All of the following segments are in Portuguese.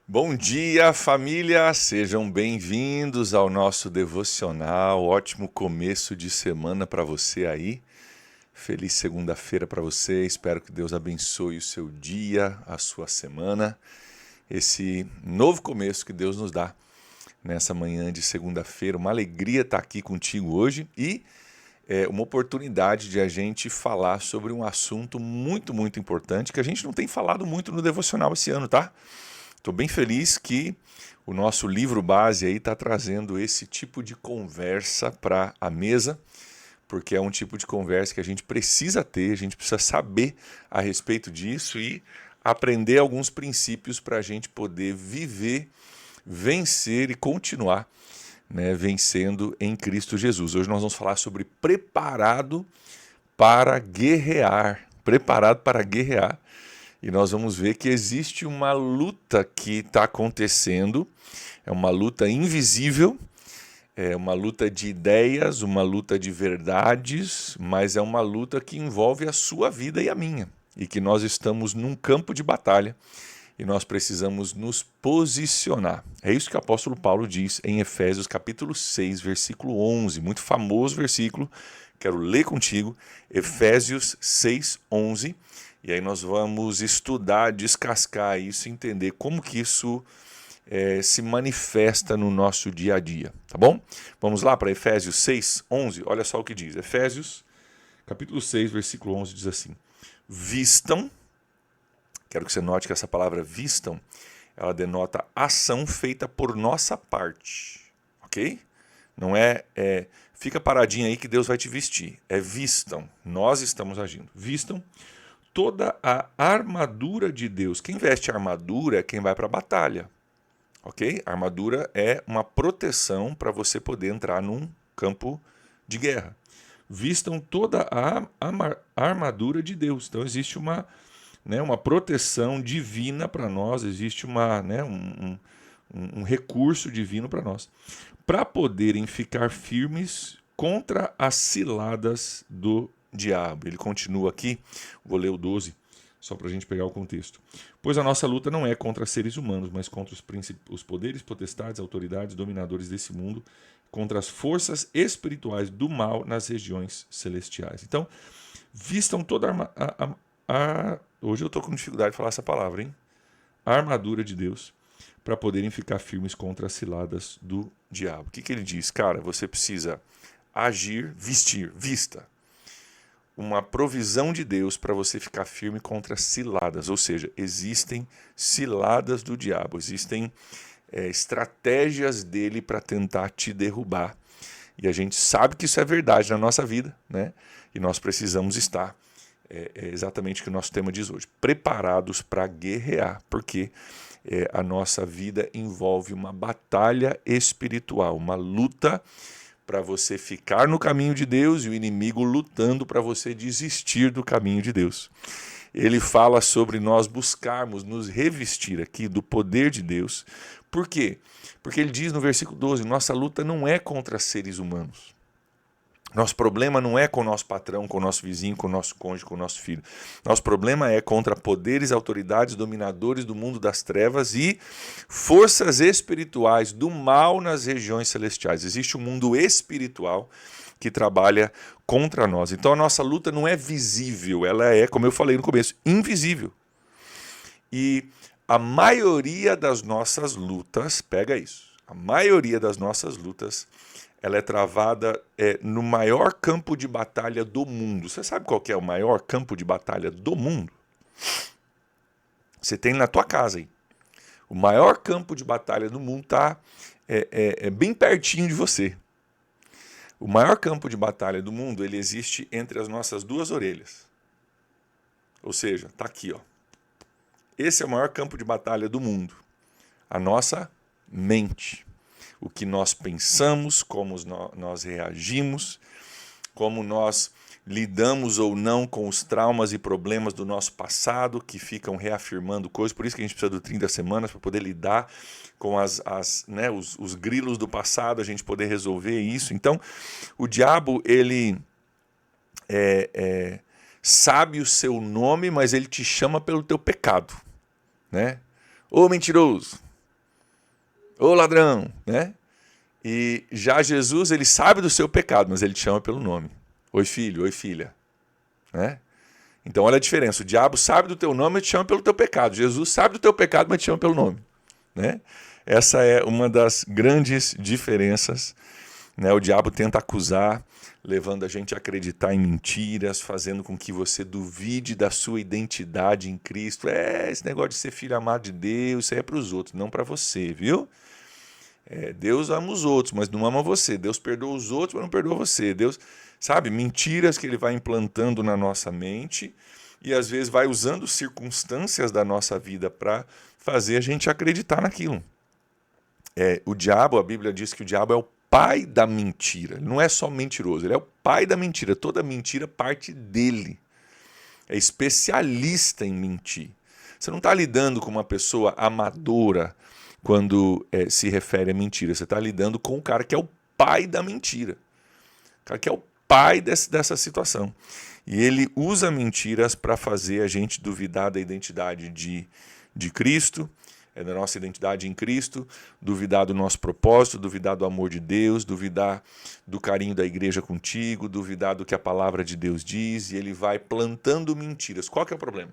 Bom dia, família! Sejam bem-vindos ao nosso devocional. Ótimo começo de semana para você aí. Feliz segunda-feira para você. Espero que Deus abençoe o seu dia, a sua semana. Esse novo começo que Deus nos dá nessa manhã de segunda-feira. Uma alegria estar aqui contigo hoje e uma oportunidade de a gente falar sobre um assunto muito importante que a gente não tem falado muito no devocional esse ano, tá? Estou bem feliz que o nosso livro base aí está trazendo esse tipo de conversa para a mesa, porque é um tipo de conversa que a gente precisa ter, a gente precisa saber a respeito disso e aprender alguns princípios para a gente poder viver, vencer e continuar, né, vencendo em Cristo Jesus. Hoje nós vamos falar sobre preparado para guerrear. Preparado para guerrear. E nós vamos ver que existe uma luta que está acontecendo, é uma luta invisível, é uma luta de ideias, uma luta de verdades, mas é uma luta que envolve a sua vida e a minha. E que nós estamos num campo de batalha e nós precisamos nos posicionar. É isso que o apóstolo Paulo diz em Efésios capítulo 6, versículo 11, muito famoso versículo, quero ler contigo, Efésios 6, 11, e aí nós vamos estudar, descascar isso, entender como que isso se manifesta no nosso dia a dia, tá bom? Vamos lá para Efésios 6, 11, olha só o que diz. Efésios, capítulo 6, versículo 11 diz assim: Vistam, quero que você note que essa palavra vistam, ela denota ação feita por nossa parte, ok? Não fica paradinho aí que Deus vai te vestir. É vistam, nós estamos agindo. Vistam toda a armadura de Deus. Quem veste a armadura é quem vai para a batalha, ok? A armadura é uma proteção para você poder entrar num campo de guerra. Vistam toda a armadura de Deus. Então existe uma proteção divina para nós, existe um recurso divino para nós, para poderem ficar firmes contra as ciladas do diabo. Ele continua aqui, vou ler o 12, só para a gente pegar o contexto. Pois a nossa luta não é contra seres humanos, mas contra os poderes, potestades, autoridades, dominadores desse mundo, contra as forças espirituais do mal nas regiões celestiais. Então, vistam toda hoje eu estou com dificuldade de falar essa palavra, hein? A armadura de Deus, para poderem ficar firmes contra as ciladas do diabo. O que ele diz? Cara, você precisa agir, vestir, vista uma provisão de Deus para você ficar firme contra ciladas, ou seja, existem ciladas do diabo, existem estratégias dele para tentar te derrubar. E a gente sabe que isso é verdade na nossa vida, né? E nós precisamos estar, exatamente o que o nosso tema diz hoje, preparados para guerrear, porque a nossa vida envolve uma batalha espiritual, uma luta para você ficar no caminho de Deus e o inimigo lutando para você desistir do caminho de Deus. Ele fala sobre nós buscarmos nos revestir aqui do poder de Deus. Por quê? Porque ele diz no versículo 12, nossa luta não é contra seres humanos. Nosso problema não é com o nosso patrão, com o nosso vizinho, com o nosso cônjuge, com o nosso filho. Nosso problema é contra poderes, autoridades, dominadores do mundo das trevas e forças espirituais do mal nas regiões celestiais. Existe um mundo espiritual que trabalha contra nós. Então a nossa luta não é visível, ela é, como eu falei no começo, invisível. E a maioria das nossas lutas, pega isso, a maioria das nossas lutas ela é travada no maior campo de batalha do mundo. Você sabe qual que é o maior campo de batalha do mundo? Você tem na tua casa aí. O maior campo de batalha do mundo está bem pertinho de você. O maior campo de batalha do mundo ele existe entre as nossas duas orelhas. Ou seja, está aqui, ó. Esse é o maior campo de batalha do mundo. A nossa mente. O que nós pensamos, como nós reagimos, como nós lidamos ou não com os traumas e problemas do nosso passado que ficam reafirmando coisas. Por isso que a gente precisa do 30 semanas para poder lidar com os grilos do passado, a gente poder resolver isso. Então, o diabo, ele sabe o seu nome, mas ele te chama pelo teu pecado, né? Ô mentiroso! Ô ladrão, né? E já Jesus, ele sabe do seu pecado, mas ele te chama pelo nome. Oi filho, oi filha, né? Então olha a diferença, o diabo sabe do teu nome e te chama pelo teu pecado. Jesus sabe do teu pecado, mas te chama pelo nome, né? Essa é uma das grandes diferenças, né? O diabo tenta acusar, levando a gente a acreditar em mentiras, fazendo com que você duvide da sua identidade em Cristo. Esse negócio de ser filho amado de Deus, isso aí é para os outros, não para você, viu? Deus ama os outros, mas não ama você. Deus perdoa os outros, mas não perdoa você. Deus, sabe, mentiras que ele vai implantando na nossa mente e às vezes vai usando circunstâncias da nossa vida para fazer a gente acreditar naquilo. O diabo, a Bíblia diz que o diabo é o pai da mentira. Ele não é só mentiroso, ele é o pai da mentira. Toda mentira parte dele. É especialista em mentir. Você não está lidando com uma pessoa amadora quando se refere a mentira. Você está lidando com o cara que é o pai da mentira. O cara que é o pai dessa situação. E ele usa mentiras para fazer a gente duvidar da identidade de Cristo, da nossa identidade em Cristo, duvidar do nosso propósito, duvidar do amor de Deus, duvidar do carinho da igreja contigo, duvidar do que a palavra de Deus diz, e ele vai plantando mentiras. Qual que é o problema?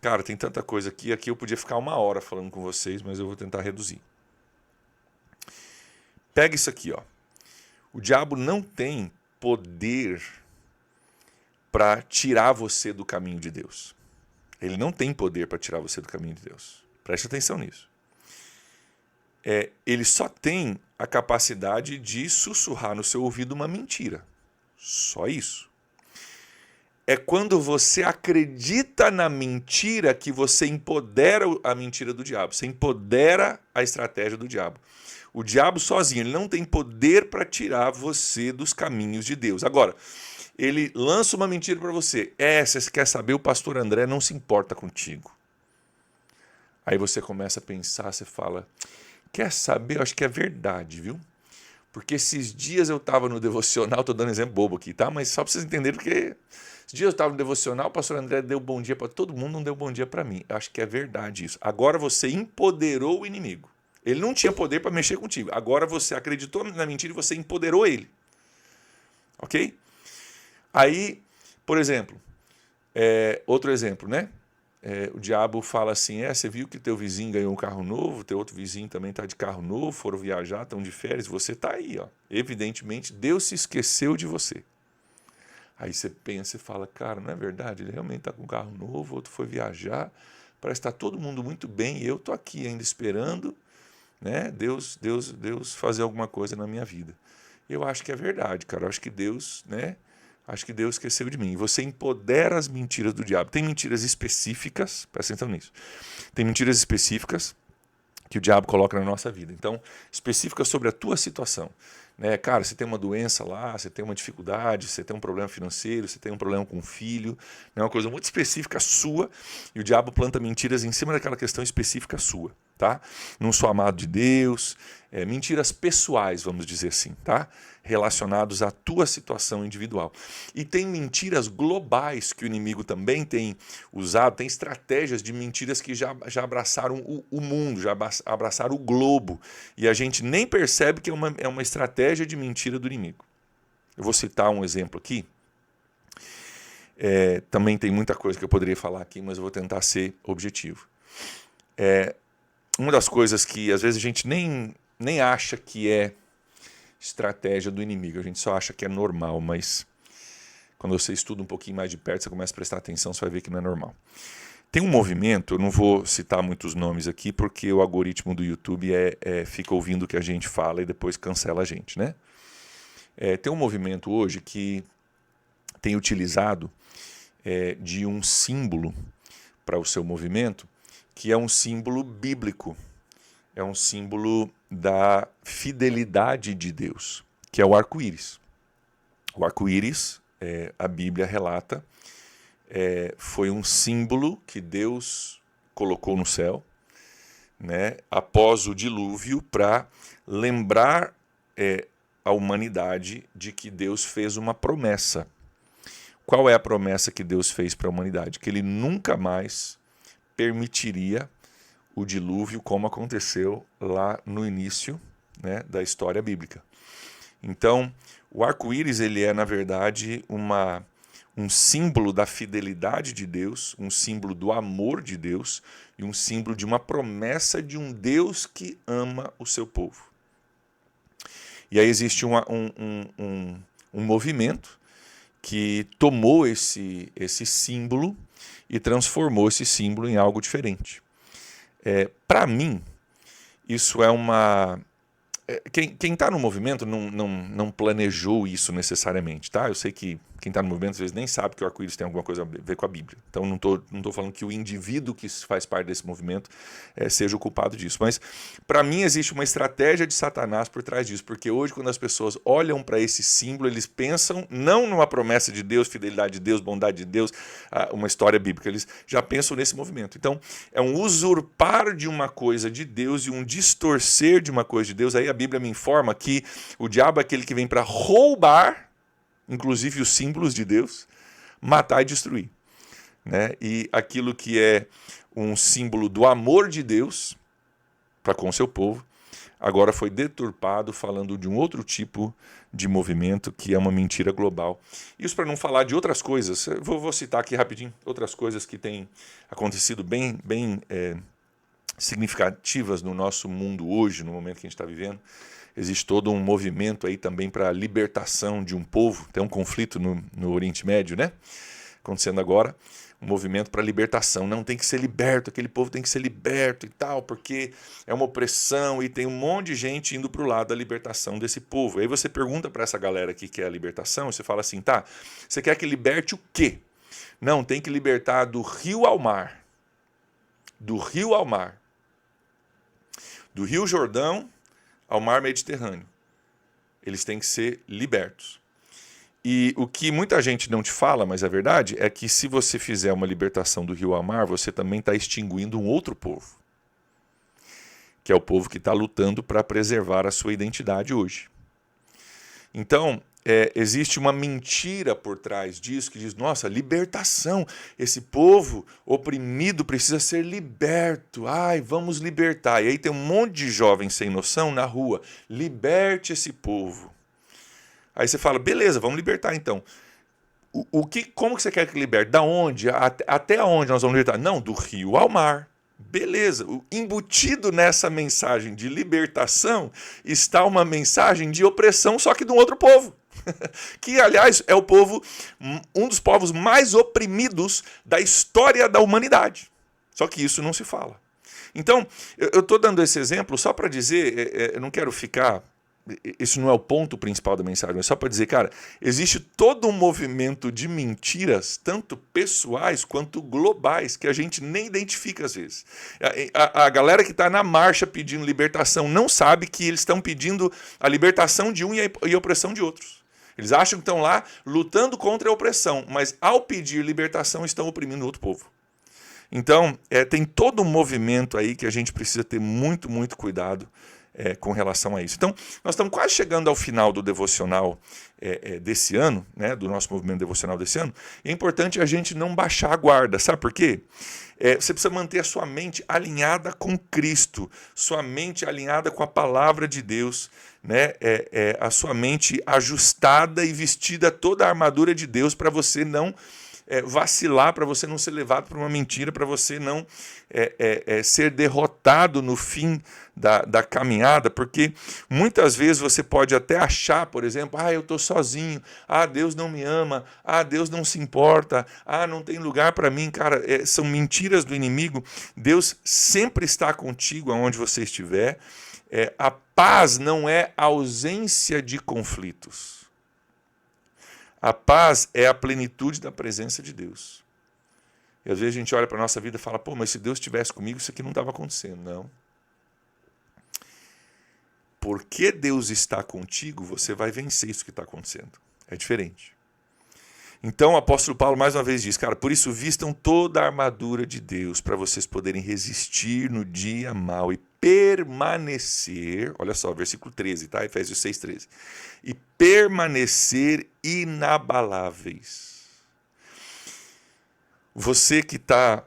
Cara, tem tanta coisa aqui eu podia ficar 1 hora falando com vocês, mas eu vou tentar reduzir. Pega isso aqui, ó. O diabo não tem poder para tirar você do caminho de Deus. Ele não tem poder para tirar você do caminho de Deus. Preste atenção nisso. Ele só tem a capacidade de sussurrar no seu ouvido uma mentira. Só isso. É quando você acredita na mentira que você empodera a mentira do diabo. Você empodera a estratégia do diabo. O diabo sozinho, ele não tem poder para tirar você dos caminhos de Deus. Agora, ele lança uma mentira para você. Você quer saber, o pastor André não se importa contigo. Aí você começa a pensar, você fala, quer saber? Eu acho que é verdade, viu? Porque esses dias eu estava no devocional, estou dando exemplo bobo aqui, tá? Mas só para vocês entenderem, porque esses dias eu estava no devocional, o pastor André deu bom dia para todo mundo, não deu bom dia para mim. Eu acho que é verdade isso. Agora você empoderou o inimigo. Ele não tinha poder para mexer contigo. Agora você acreditou na mentira e você empoderou ele. Ok? Aí, por exemplo, outro exemplo, né? O diabo fala assim, você viu que teu vizinho ganhou um carro novo, teu outro vizinho também está de carro novo, foram viajar, estão de férias, você está aí, ó. Evidentemente, Deus se esqueceu de você. Aí você pensa e fala, cara, não é verdade? Ele realmente está com um carro novo, outro foi viajar, parece que está todo mundo muito bem e eu estou aqui ainda esperando, né? Deus fazer alguma coisa na minha vida. Eu acho que é verdade, cara. Eu acho que Deus, né? Acho que Deus esqueceu de mim. E você empodera as mentiras do diabo. Tem mentiras específicas, presta atenção nisso. Tem mentiras específicas que o diabo coloca na nossa vida. Então, específicas sobre a tua situação. Né? Cara, você tem uma doença lá, você tem uma dificuldade, você tem um problema financeiro, você tem um problema com o filho, é uma coisa muito específica sua, e o diabo planta mentiras em cima daquela questão específica sua. Tá? Não sou amado de Deus, mentiras pessoais, vamos dizer assim, tá? Relacionados à tua situação individual. E tem mentiras globais que o inimigo também tem usado, tem estratégias de mentiras que já abraçaram o mundo, já abraçaram o globo, e a gente nem percebe que é uma estratégia de mentira do inimigo. Eu vou citar um exemplo aqui. Também tem muita coisa que eu poderia falar aqui, mas eu vou tentar ser objetivo. Uma das coisas que às vezes a gente nem acha que é estratégia do inimigo, a gente só acha que é normal, mas quando você estuda um pouquinho mais de perto, você começa a prestar atenção, você vai ver que não é normal. Tem um movimento, eu não vou citar muitos nomes aqui, porque o algoritmo do YouTube fica ouvindo o que a gente fala e depois cancela a gente, né? Tem um movimento hoje que tem utilizado de um símbolo para o seu movimento, que é um símbolo bíblico, é um símbolo da fidelidade de Deus, que é o arco-íris. O arco-íris, a Bíblia relata, foi um símbolo que Deus colocou no céu, né, após o dilúvio, para lembrar a humanidade de que Deus fez uma promessa. Qual é a promessa que Deus fez para a humanidade? Que Ele nunca mais permitiria o dilúvio como aconteceu lá no início, né, da história bíblica. Então, o arco-íris ele é, na verdade, um símbolo da fidelidade de Deus, um símbolo do amor de Deus e um símbolo de uma promessa de um Deus que ama o seu povo. E aí existe um movimento que tomou esse símbolo e transformou esse símbolo em algo diferente. Para mim, isso é uma... Quem está no movimento não planejou isso necessariamente, tá? Eu sei que quem está no movimento às vezes nem sabe que o arco-íris tem alguma coisa a ver com a Bíblia. Então não tô falando que o indivíduo que faz parte desse movimento seja o culpado disso. Mas para mim existe uma estratégia de Satanás por trás disso. Porque hoje quando as pessoas olham para esse símbolo, eles pensam não numa promessa de Deus, fidelidade de Deus, bondade de Deus, uma história bíblica. Eles já pensam nesse movimento. Então é um usurpar de uma coisa de Deus e um distorcer de uma coisa de Deus. Aí a Bíblia me informa que o diabo é aquele que vem para roubar, inclusive os símbolos de Deus, matar e destruir, né? E aquilo que é um símbolo do amor de Deus para com o seu povo, agora foi deturpado falando de um outro tipo de movimento que é uma mentira global. Isso para não falar de outras coisas. Vou citar aqui rapidinho outras coisas que têm acontecido bem significativas no nosso mundo hoje, no momento que a gente está vivendo. Existe todo um movimento aí também para a libertação de um povo. Tem um conflito no Oriente Médio, né? Acontecendo agora. Um movimento para a libertação. Não, tem que ser liberto, aquele povo tem que ser liberto e tal, porque é uma opressão e tem um monte de gente indo para o lado da libertação desse povo. Aí você pergunta para essa galera que quer a libertação, e você fala assim, tá, você quer que liberte o quê? Não, tem que libertar do rio ao mar. Do rio ao mar. Do Rio Jordão ao mar Mediterrâneo. Eles têm que ser libertos. E o que muita gente não te fala, mas é verdade, é que se você fizer uma libertação do rio ao mar, você também está extinguindo um outro povo, que é o povo que está lutando para preservar a sua identidade hoje. Então, existe uma mentira por trás disso, que diz, nossa, libertação, esse povo oprimido precisa ser liberto, ai, vamos libertar. E aí tem um monte de jovens sem noção na rua, liberte esse povo. Aí você fala, beleza, vamos libertar então. Como que você quer que liberte? Da onde? Até onde nós vamos libertar? Não, do rio ao mar. Beleza, embutido nessa mensagem de libertação está uma mensagem de opressão, só que de um outro povo. Que, aliás, é um dos povos mais oprimidos da história da humanidade. Só que isso não se fala. Então, eu estou dando esse exemplo só para dizer, eu não quero ficar... Isso não é o ponto principal da mensagem, mas só para dizer, cara, existe todo um movimento de mentiras, tanto pessoais quanto globais, que a gente nem identifica às vezes. A galera que está na marcha pedindo libertação não sabe que eles estão pedindo a libertação de um e a opressão de outros. Eles acham que estão lá lutando contra a opressão, mas ao pedir libertação estão oprimindo outro povo. Então, tem todo um movimento aí que a gente precisa ter muito, muito cuidado com relação a isso. Então, nós estamos quase chegando ao final do devocional desse ano, né, do nosso movimento devocional desse ano, e é importante a gente não baixar a guarda, sabe por quê? Você precisa manter a sua mente alinhada com Cristo, sua mente alinhada com a palavra de Deus, né? A sua mente ajustada e vestida toda a armadura de Deus para você não vacilar, para você não ser levado por uma mentira, para você não ser derrotado no fim da caminhada, porque muitas vezes você pode até achar, por exemplo, eu estou sozinho, Deus não me ama, Deus não se importa, não tem lugar para mim. Cara, são mentiras do inimigo. Deus sempre está contigo aonde você estiver. A paz não é ausência de conflitos. A paz é a plenitude da presença de Deus. E às vezes a gente olha para a nossa vida e fala, mas se Deus estivesse comigo, isso aqui não estava acontecendo. Não. Porque Deus está contigo, você vai vencer isso que está acontecendo. É diferente. Então o apóstolo Paulo mais uma vez diz, cara, por isso vistam toda a armadura de Deus para vocês poderem resistir no dia mau e permanecer, olha só, versículo 13, tá? Efésios 6:13. E permanecer inabaláveis. Você que está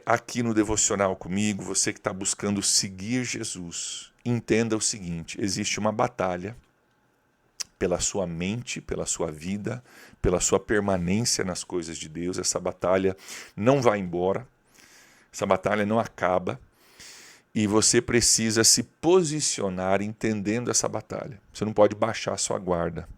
aqui no devocional comigo, você que está buscando seguir Jesus, entenda o seguinte: existe uma batalha pela sua mente, pela sua vida, pela sua permanência nas coisas de Deus. Essa batalha não vai embora, essa batalha não acaba, e você precisa se posicionar entendendo essa batalha. Você não pode baixar sua guarda,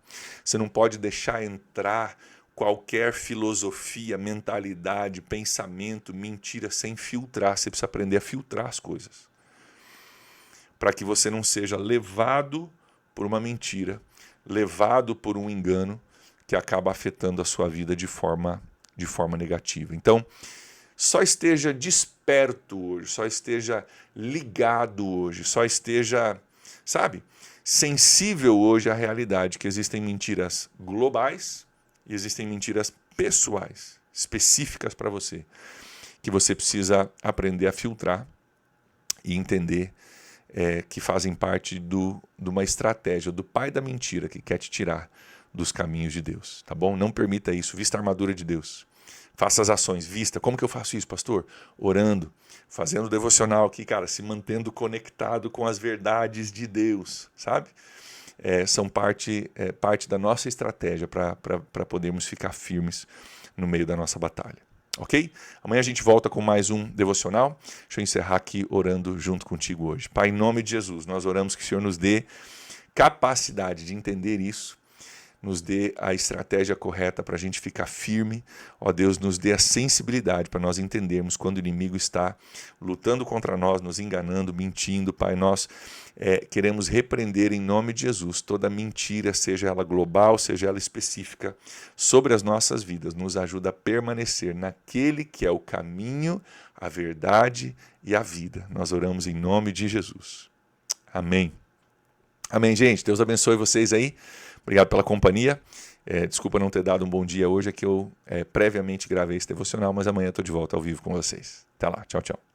você não pode deixar entrar qualquer filosofia, mentalidade, pensamento, mentira sem filtrar. Você precisa aprender a filtrar as coisas, para que você não seja levado por uma mentira, levado por um engano que acaba afetando a sua vida de forma negativa. Então, só esteja desperto hoje, só esteja ligado hoje, só esteja, sensível hoje à realidade que existem mentiras globais e existem mentiras pessoais, específicas para você, que você precisa aprender a filtrar e entender que fazem parte de uma estratégia do pai da mentira que quer te tirar dos caminhos de Deus, tá bom? Não permita isso, vista a armadura de Deus. Faça as ações, vista. Como que eu faço isso, pastor? Orando, fazendo devocional aqui, cara, se mantendo conectado com as verdades de Deus, sabe? São parte da nossa estratégia para podermos ficar firmes no meio da nossa batalha. Ok? Amanhã a gente volta com mais um devocional. Deixa eu encerrar aqui orando junto contigo hoje. Pai, em nome de Jesus, nós oramos que o Senhor nos dê capacidade de entender isso, nos dê a estratégia correta para a gente ficar firme. Ó Deus, nos dê a sensibilidade para nós entendermos quando o inimigo está lutando contra nós, nos enganando, mentindo. Pai, nós queremos repreender em nome de Jesus toda mentira, seja ela global, seja ela específica, sobre as nossas vidas. Nos ajuda a permanecer naquele que é o caminho, a verdade e a vida. Nós oramos em nome de Jesus. Amém. Amém, gente. Deus abençoe vocês aí. Obrigado pela companhia. Desculpa não ter dado um bom dia hoje, é que eu previamente gravei esse devocional, mas amanhã estou de volta ao vivo com vocês. Até lá. Tchau, tchau.